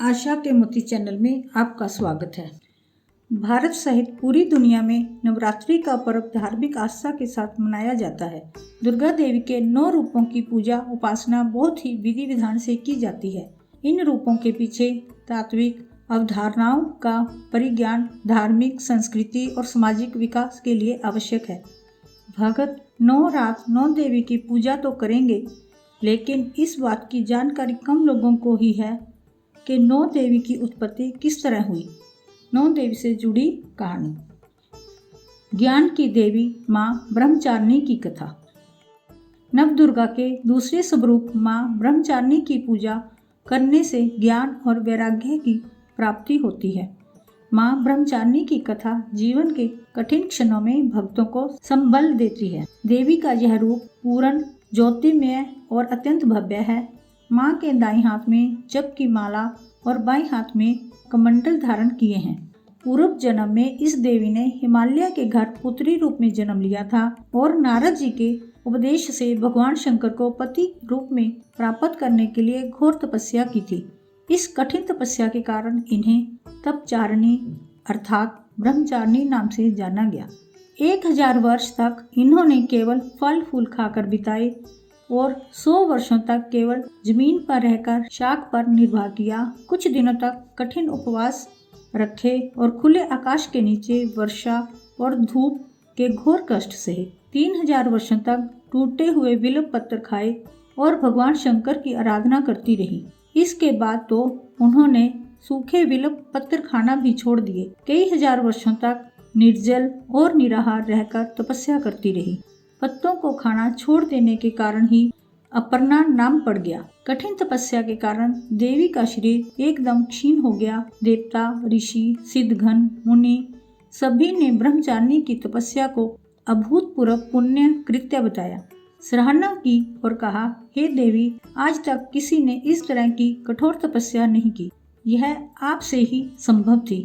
आशा के मोती चैनल में आपका स्वागत है। भारत सहित पूरी दुनिया में नवरात्रि का पर्व धार्मिक आस्था के साथ मनाया जाता है। दुर्गा देवी के 9 रूपों की पूजा उपासना बहुत ही विधि विधान से की जाती है। इन रूपों के पीछे तात्विक अवधारणाओं का परिज्ञान धार्मिक, संस्कृति और सामाजिक विकास के लिए आवश्यक है। भगत 9 रात 9 देवी की पूजा तो करेंगे, लेकिन इस बात की जानकारी कम लोगों को ही है कि 9 देवी की उत्पत्ति किस तरह हुई। 9 देवी से जुड़ी कहानी। ज्ञान की देवी माँ ब्रह्मचारिणी की कथा। नवदुर्गा के दूसरे स्वरूप माँ ब्रह्मचारिणी की पूजा करने से ज्ञान और वैराग्य की प्राप्ति होती है। माँ ब्रह्मचारिणी की कथा जीवन के कठिन क्षणों में भक्तों को संबल देती है। देवी का यह रूप पूर्ण ज्योतिमय और अत्यंत भव्य है। माँ के दाईं हाथ में जप की माला और बाएं हाथ में कमंडल धारण किए हैं। पूर्व जन्म में इस देवी ने हिमालय के घर पुत्री रूप में जन्म लिया था और नारद जी के उपदेश से भगवान शंकर को पति रूप में प्राप्त करने के लिए घोर तपस्या की थी। इस कठिन तपस्या के कारण इन्हें तपचारिणी अर्थात ब्रह्मचारिणी नाम से जाना गया। 1000 वर्ष तक इन्होंने केवल फल फूल खाकर बिताए और 100 वर्षों तक केवल जमीन पर रहकर शाक पर निर्वाह किया। कुछ दिनों तक कठिन उपवास रखे और खुले आकाश के नीचे वर्षा और धूप के घोर कष्ट सहे। 3000 वर्षों तक टूटे हुए बिल्व पत्र खाए और भगवान शंकर की आराधना करती रही। इसके बाद तो उन्होंने सूखे बिल्व पत्र खाना भी छोड़ दिए। कई हजार वर्षों तक निर्जल और निराहार रहकर तपस्या करती रही। पत्तों को खाना छोड़ देने के कारण ही अपर्णा नाम पड़ गया। कठिन तपस्या के कारण देवी का शरीर एकदम क्षीण हो गया। देवता, ऋषि, सिद्धगण, मुनि सभी ने ब्रह्मचारिणी की तपस्या को अभूतपूर्व पुण्य कृत्य बताया, सराहना की और कहा, हे देवी, आज तक किसी ने इस तरह की कठोर तपस्या नहीं की। यह आपसे ही संभव थी।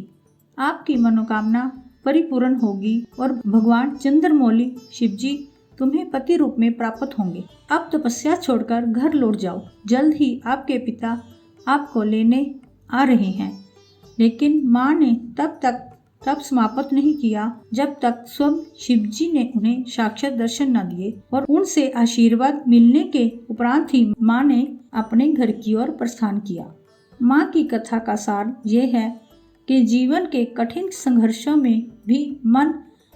आपकी मनोकामना परिपूर्ण होगी और भगवान चंद्रमौली शिवजी तुम्हें पति रूप में प्राप्त होंगे। अब तपस्या छोड़कर घर लौट जाओ। जल्द ही आपके पिता आपको लेने आ रहे हैं। लेकिन माँ ने तब तक तप समाप्त नहीं किया जब तक स्वयं शिवजी ने उन्हें साक्षात दर्शन न दिए और उनसे आशीर्वाद मिलने के उपरांत ही माँ ने अपने घर की ओर प्रस्थान किया। माँ की कथा का सार ये है कि जीवन के कठिन संघर्षों में भी मन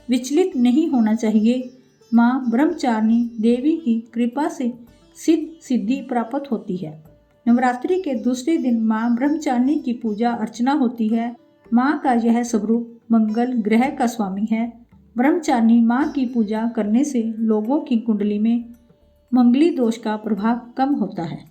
विचलित नहीं होना चाहिए। माँ ब्रह्मचारिणी देवी की कृपा से सिद्धि प्राप्त होती है। नवरात्रि के दूसरे दिन माँ ब्रह्मचारिणी की पूजा अर्चना होती है। माँ का यह स्वरूप मंगल ग्रह का स्वामी है। ब्रह्मचारिणी माँ की पूजा करने से लोगों की कुंडली में मंगली दोष का प्रभाव कम होता है।